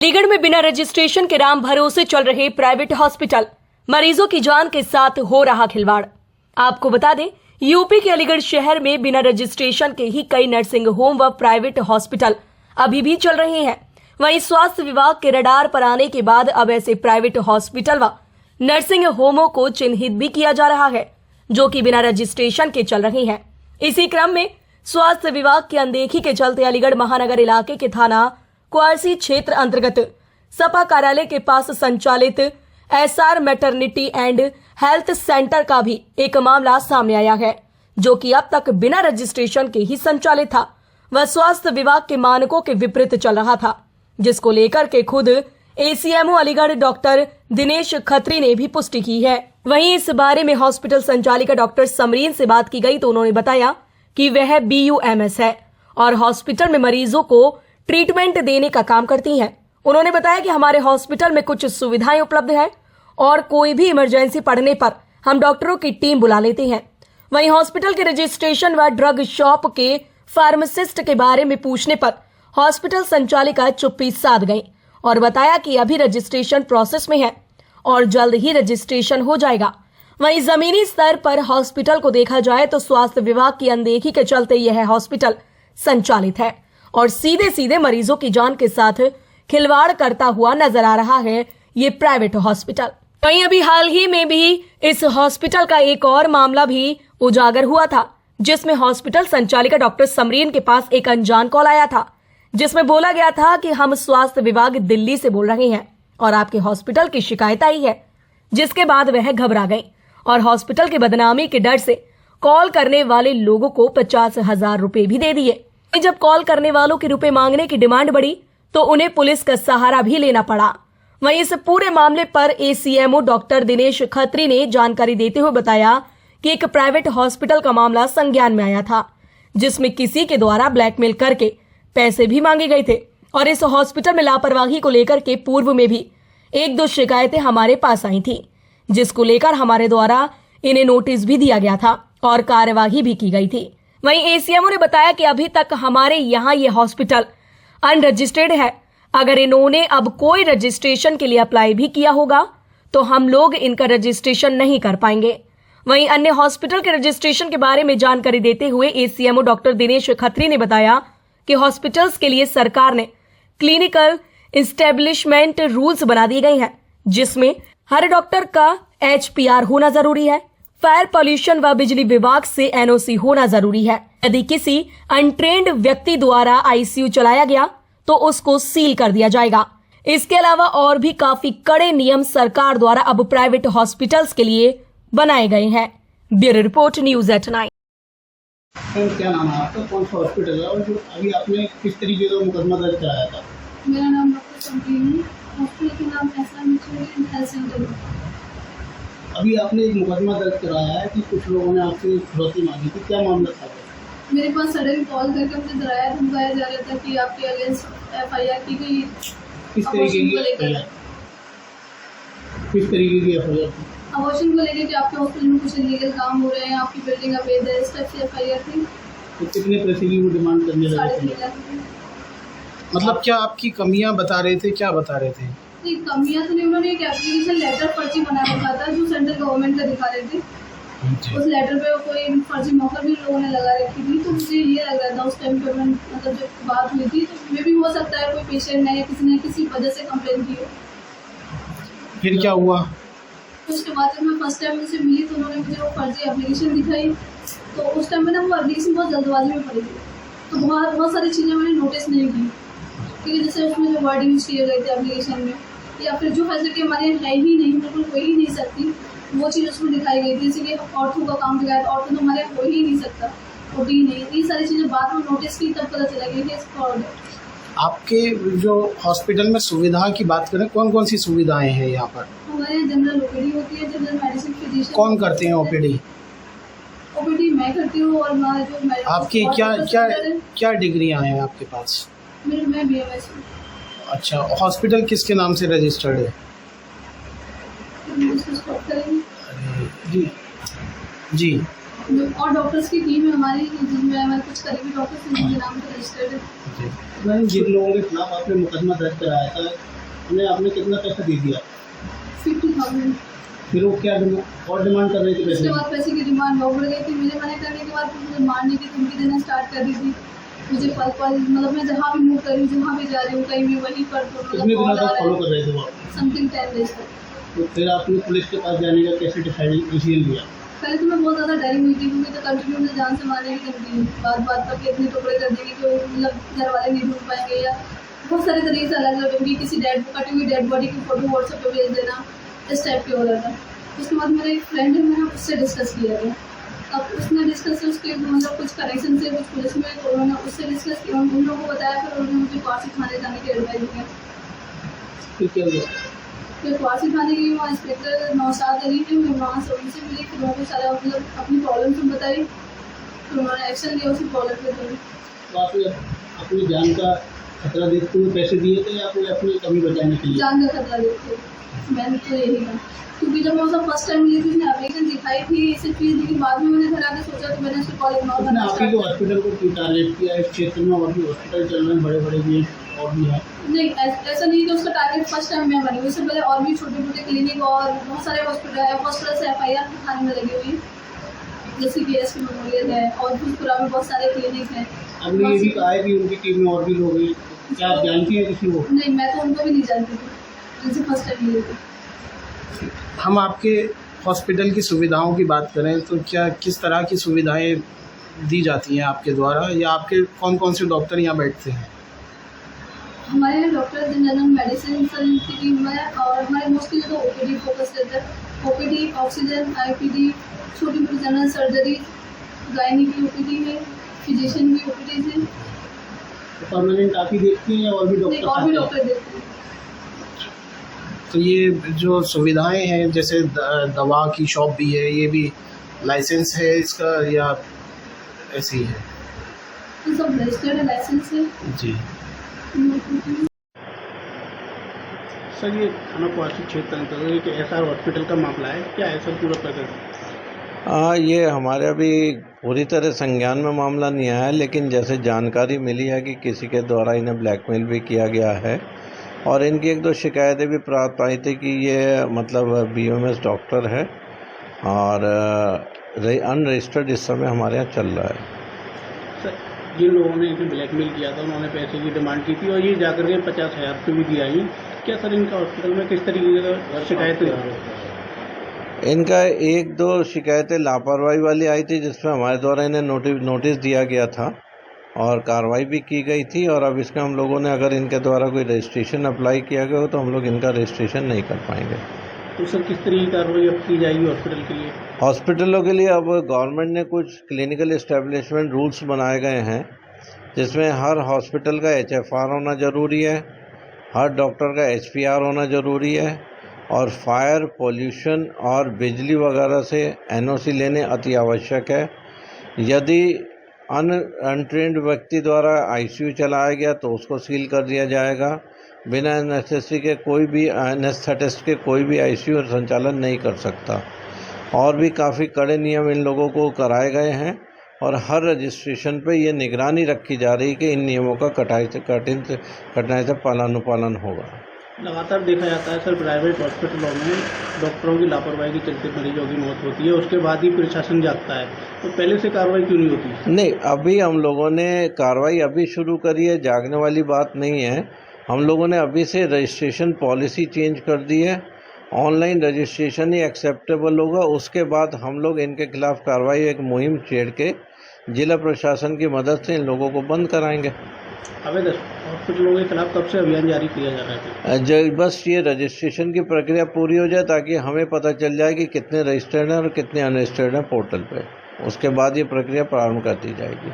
अलीगढ़ में बिना रजिस्ट्रेशन के राम भरोसे चल रहे प्राइवेट हॉस्पिटल, मरीजों की जान के साथ हो रहा खिलवाड़। आपको बता दें, यूपी के अलीगढ़ शहर में बिना रजिस्ट्रेशन के ही कई नर्सिंग होम व प्राइवेट हॉस्पिटल अभी भी चल रहे हैं। वहीं स्वास्थ्य विभाग के रडार पर आने के बाद अब ऐसे प्राइवेट हॉस्पिटल व नर्सिंग होमों को चिन्हित भी किया जा रहा है, जो कि बिना रजिस्ट्रेशन के चल रहे हैं। इसी क्रम में स्वास्थ्य विभाग की अनदेखी के चलते अलीगढ़ महानगर इलाके के थाना क्वारसी क्षेत्र अंतर्गत सपा कार्यालय के पास संचालित SR maternity and health centre का भी एक मामला सामने आया है, जो कि अब तक बिना रजिस्ट्रेशन के ही संचालित था। वह स्वास्थ्य विभाग के मानकों के विपरीत चल रहा था, जिसको लेकर के खुद एसीएमओ अलीगढ़ डॉक्टर दिनेश खत्री ने भी पुष्टि की है। वहीं इस बारे में हॉस्पिटल संचालिका डॉक्टर समरीन से बात की गई तो उन्होंने बताया कि वह BUMS है और हॉस्पिटल में मरीजों को ट्रीटमेंट देने का काम करती हैं। उन्होंने बताया कि हमारे हॉस्पिटल में कुछ सुविधाएं उपलब्ध है और कोई भी इमरजेंसी पड़ने पर हम डॉक्टरों की टीम बुला लेते हैं। वहीं हॉस्पिटल के रजिस्ट्रेशन व ड्रग शॉप के फार्मासिस्ट के बारे में पूछने पर हॉस्पिटल संचालिका चुप्पी साध गई और बताया कि अभी रजिस्ट्रेशन प्रोसेस में है और जल्द ही रजिस्ट्रेशन हो जाएगा। वहीं जमीनी स्तर पर हॉस्पिटल को देखा जाए तो स्वास्थ्य विभाग की अनदेखी के चलते यह हॉस्पिटल संचालित है और सीधे सीधे मरीजों की जान के साथ खिलवाड़ करता हुआ नजर आ रहा है ये प्राइवेट हॉस्पिटल। वहीं अभी हाल ही में भी इस हॉस्पिटल का एक और मामला भी उजागर हुआ था, जिसमें हॉस्पिटल संचालिका डॉक्टर समरीन के पास एक अनजान कॉल आया था, जिसमें बोला गया था कि हम स्वास्थ्य विभाग दिल्ली से बोल रहे हैं और आपके हॉस्पिटल की शिकायत आई है। जिसके बाद वह घबरा गई और हॉस्पिटल की बदनामी के डर से कॉल करने वाले लोगों को 50,000 रुपए भी दे दिए। जब कॉल करने वालों के रुपए मांगने की डिमांड बढ़ी तो उन्हें पुलिस का सहारा भी लेना पड़ा। वहीं इस पूरे मामले पर एसीएमओ डॉक्टर दिनेश खत्री ने जानकारी देते हुए बताया कि एक प्राइवेट हॉस्पिटल का मामला संज्ञान में आया था, जिसमें किसी के द्वारा ब्लैकमेल करके पैसे भी मांगे गए थे और इस हॉस्पिटल में लापरवाही को लेकर के पूर्व में भी 1-2 शिकायतें हमारे पास आई थी, जिसको लेकर हमारे द्वारा इन्हें नोटिस भी दिया गया था और कार्यवाही भी की गई थी। वहीं एसीएमओ ने बताया कि अभी तक हमारे यहाँ ये हॉस्पिटल अनरजिस्टर्ड है। अगर इन्होंने अब कोई रजिस्ट्रेशन के लिए अप्लाई भी किया होगा तो हम लोग इनका रजिस्ट्रेशन नहीं कर पाएंगे। वहीं अन्य हॉस्पिटल के रजिस्ट्रेशन के बारे में जानकारी देते हुए एसीएमओ डॉक्टर दिनेश खत्री ने बताया कि हॉस्पिटल्स के लिए सरकार ने क्लिनिकल एस्टेब्लिशमेंट रूल्स बना दिए गए हैं, जिसमें हर डॉक्टर का HPR होना जरूरी है, फायर पॉल्यूशन व बिजली विभाग से NOC होना जरूरी है। यदि किसी अनट्रेन्ड व्यक्ति द्वारा ICU चलाया गया तो उसको सील कर दिया जाएगा। इसके अलावा और भी काफी कड़े नियम सरकार द्वारा अब प्राइवेट हॉस्पिटल्स के लिए बनाए गए हैं। Bureau report, news eight 9। Sir, क्या नाम है आपका? कौन सा हॉस्पिटल है और जो अभी आपने किस तरीके का मुकदमा दर्ज कराया था? मेरा नाम डॉक्टर समरीन है। हॉस्पिटल के नाम SR maternity and health centre है। अभी आपने एक मुकदमा दर्ज कराया है कि कुछ लोगों ने आपसे फिरौती मांगी थी, क्या मामला था? मेरे पास सडन कॉल करके मुझे डराया धमकाया जा रहा था कि आपके अगेंस्ट FIR की गई। किस तरीके की FIR? किस तरीके की FIR थी? अबॉर्शन को लेकर कि आपके हॉस्पिटल में कुछ इलीगल काम हो रहे हैं, आपकी बिल्डिंग अवैध है, इस टाइप से FIR थी। तो कितने पैसे की वो डिमांड करने लगे थे? 3.5 लाख रुपये। मतलब क्या आपकी कमियां बता रहे थे, क्या बता रहे थे? नहीं, कमियाँ तो नहीं, उन्होंने एक एप्लीकेशन लेटर फर्जी बना रखा था जो सेंट्रल गवर्नमेंट का दिखा रहे थे। उस लेटर पे कोई फर्जी मौका भी लोगों ने लगा रखी थी, तो मुझे ये लग रहा था उस टाइम पे मतलब जब बात हुई थी तो मे भी हो सकता है कोई पेशेंट ने या किसी ने किसी वजह से कंप्लेन की हो। फिर क्या हुआ? उसके बाद जब मैं फर्स्ट टाइम उनसे मिली तो उन्होंने मुझे वो फर्जी एप्लीकेशन दिखाई, तो उस टाइम में ना वो एप्लीकेशन बहुत जल्दबाजी में पड़ी थी, तो बहुत सारी चीज़ें मैंने नोटिस नहीं की, क्योंकि जैसे उसमें जो वर्ड यूज किए गए थे एप्लीकेशन में या फिर जो फैसिलिटी हमारे है ही नहीं, बिल्कुल हो ही नहीं सकती, वो चीज़ उसमें दिखाई गई थी। इसीलिए ऑर्थो का काम दिखाया था, ऑर्थो तो हमारे हो ही नहीं सकता, OT नहीं। ये सारी चीज़ें बाद में नोटिस की, तब पता चला कि ये फ्रॉड है। आपके जो हॉस्पिटल में सुविधा की बात करें, कौन कौन सी सुविधाएं हैं यहाँ पर? हमारे यहाँ जनरल OPD होती है, जनरल मेडिसिन फिजिशियन। कौन करते हैं OPD? OPD मैं करती हूँ और हमारे जो आपकी क्या डिग्रियां हैं आपके पास? मैं BMS हूँ। अच्छा, हॉस्पिटल किसके नाम से रजिस्टर्ड है? जी जी, और डॉक्टर्स की टीम है हमारी, जिनमें हमारे कुछ करीबी डॉक्टर्स हैं जिनके नाम पर रजिस्टर्ड है। मैम, जिन लोगों के खिलाफ आपने मुकदमा दर्ज कराया था, उन्हें आपने कितना पैसा दे दिया? 50,000। फिर वो क्या और डिमांड कर रहे थे पैसे उसके की? बाद पैसे की डिमांड बढ़ गई थी। मेरे मना करने के बाद मुझे मारने की धमकी देना स्टार्ट कर दी थी। मुझे पल पल मतलब मैं जहाँ भी मूव कर रही हूँ, जहाँ भी जा रही हूँ, कहीं भी वहीं पर कितने दिनों तक फॉलो कर रहे थे वो आप? समथिंग 10 डेज तक। तो फिर आपने पुलिस के पास जाने का कैसे डिसीजन लिया? पहले तो मैं बहुत ज़्यादा डरी हुई थी, क्योंकि तो कंटिन्यू मुझे जान से मारने की धमकी, बात पर के इतने टुकड़े कर देंगे कि मतलब घर वाले नहीं ढूंढ पाएंगे, या बहुत सारे तरीके से अलग अलग धमकी, किसी कटी हुई डेड बॉडी की फोटो व्हाट्सएप पे भेज देना, इस टाइप के हो रहा था। उसके बाद मेरा एक फ्रेंड है, मैंने उससे डिस्कस किया था। अब उसने डिस्कस से उसके मतलब कुछ कनेक्शन से कुछ पुलिस में, तो उन्होंने उससे डिस्कस किया, उन लोगों को बताया, फिर उन्होंने मुझे क्वासी थाने जाने की एडवाइस दी। फिर क्या हुआ? फिर क्वासी थाने गई, वहाँ इंस्पेक्टर नौशाद अली थे, मैं वहाँ से उनसे मिली, फिर उनको सारा मतलब अपनी प्रॉब्लम बताई, फिर उन्होंने एक्शन लिया उसी प्रॉब्लम के थ्रू। तो आप अपनी जान का खतरा देखते हुए पैसे दिए थे या फिर अपनी कमी बचाने के लिए? जान का खतरा देखते मैंने तो यही कहा, क्योंकि जब मैं उसका फर्स्ट टाइम मिली थी, उसने एप्लीकेशन दिखाई थी, इसे चीज़, लेकिन बाद में मैंने घर आके सोचा तो मैंने उसको कॉल इग्नोर उसने करना आप ही स्टार्ट को किया। हॉस्पिटल को क्यों टारगेट किया? इस क्षेत्र में और भी हॉस्पिटल चल रहे हैं, बड़े बड़े भी और भी हैं। नहीं, ऐसा नहीं कि उसका टारगेट फर्स्ट टाइम मैं बनी, उससे पहले और भी छोटे मोटे क्लिनिक और बहुत सारे हॉस्पिटल से FIR थाने में लगी हुई, जैसे कि SK मेमोरियल है और भूतपुरा में बहुत सारे क्लिनिक हैं। आपने ये भी कहा है कि उनकी टीम में और भी लोग हैं, क्या आप जानती हैं किसी को? नहीं, मैं तो उनको भी नहीं जानती थी, जिनसे फर्स्ट टाइम मिली थी। हम आपके हॉस्पिटल की सुविधाओं की बात करें तो क्या किस तरह की सुविधाएं दी जाती हैं आपके द्वारा, या आपके कौन कौन से डॉक्टर यहाँ बैठते हैं? हमारे यहाँ डॉक्टर जनरल मेडिसिन की टीम है, और हमारे मोस्टली जो OPD फोकस रहता है, OPD, ऑक्सीजन, IPD, छोटी मोटी जनरल सर्जरी, गायनी की OPD है, फिजिशियन भी OPD है। परमानेंट आप ही देखती हैं या और भी नहीं, डॉक्टर और भी आते हैं? डॉक्टर देखते हैं। तो ये जो सुविधाएं हैं, जैसे दवा की शॉप भी है, ये भी लाइसेंस है इसका या ऐसे ही है? ये सब रजिस्टर्ड है, लाइसेंस है। जी। सर, ये थाना क्वासी क्षेत्र अंतर्गत एक SR हॉस्पिटल का मामला है, क्या है सर पूरा प्रकरण? ये हमारे अभी पूरी तरह संज्ञान में मामला नहीं आया है, लेकिन जैसे जानकारी मिली है कि किसी के द्वारा इन्हें ब्लैकमेल भी किया गया है, और इनकी एक दो शिकायतें भी प्राप्त आई थी कि ये मतलब BOMS डॉक्टर है और अनरजिस्टर्ड इस समय हमारे यहाँ चल रहा है। सर, जिन लोगों ने इसे ब्लैकमेल किया था, उन्होंने पैसे की डिमांड की थी और ये जाकर के 50,000 रुपये भी दिया ही। क्या सर इनका हॉस्पिटल में किस तरीके की शिकायतें? इनका एक दो शिकायतें लापरवाही वाली आई थी, जिसमें हमारे द्वारा इन्हें नोटिस दिया गया था और कार्रवाई भी की गई थी, और अब इसका हम लोगों ने अगर इनके द्वारा कोई रजिस्ट्रेशन अप्लाई किया गया हो तो हम लोग इनका रजिस्ट्रेशन नहीं कर पाएंगे। तो सर किस तरह की कार्रवाई अब की जाएगी हॉस्पिटल के लिए? हॉस्पिटलों के लिए अब गवर्नमेंट ने कुछ क्लिनिकल एस्टेब्लिशमेंट रूल्स बनाए गए हैं, जिसमें हर हॉस्पिटल का HFR होना ज़रूरी है, हर डॉक्टर का HPR होना ज़रूरी है, और फायर, पोल्यूशन और बिजली वगैरह से NOC लेने अति आवश्यक है। यदि अनट्रेंड व्यक्ति द्वारा ICU चलाया गया तो उसको सील कर दिया जाएगा। बिना एनेस्थेसिस के कोई भी एनेस्थेटिस्ट के कोई भी ICU संचालन नहीं कर सकता। और भी काफ़ी कड़े नियम इन लोगों को कराए गए हैं, और हर रजिस्ट्रेशन पे ये निगरानी रखी जा रही है कि इन नियमों का कठिनाई से पालनानुपालन होगा। लगातार देखा जाता है सर, प्राइवेट हॉस्पिटलों में डॉक्टरों की लापरवाही के चलते मरीजों की मौत होती है, उसके बाद ही प्रशासन जागता है, तो पहले से कार्रवाई क्यों नहीं होती? नहीं, अभी हम लोगों ने कार्रवाई अभी शुरू करी है, जागने वाली बात नहीं है। हम लोगों ने अभी से रजिस्ट्रेशन पॉलिसी चेंज कर दी है, ऑनलाइन रजिस्ट्रेशन ही एक्सेप्टेबल होगा। उसके बाद हम लोग इनके खिलाफ कार्रवाई एक मुहिम छेड़ के जिला प्रशासन की मदद से इन लोगों को बंद कराएंगे। अवैध हॉस्पिटलों के खिलाफ कब से अभियान जारी किया जा रहा है? बस ये रजिस्ट्रेशन की प्रक्रिया पूरी हो जाए, ताकि हमें पता चल जाए कि कितने रजिस्टर्ड हैं और कितने अनरजिस्टर्ड हैं पोर्टल पे। उसके बाद ये प्रक्रिया प्रारंभ कर दी जाएगी।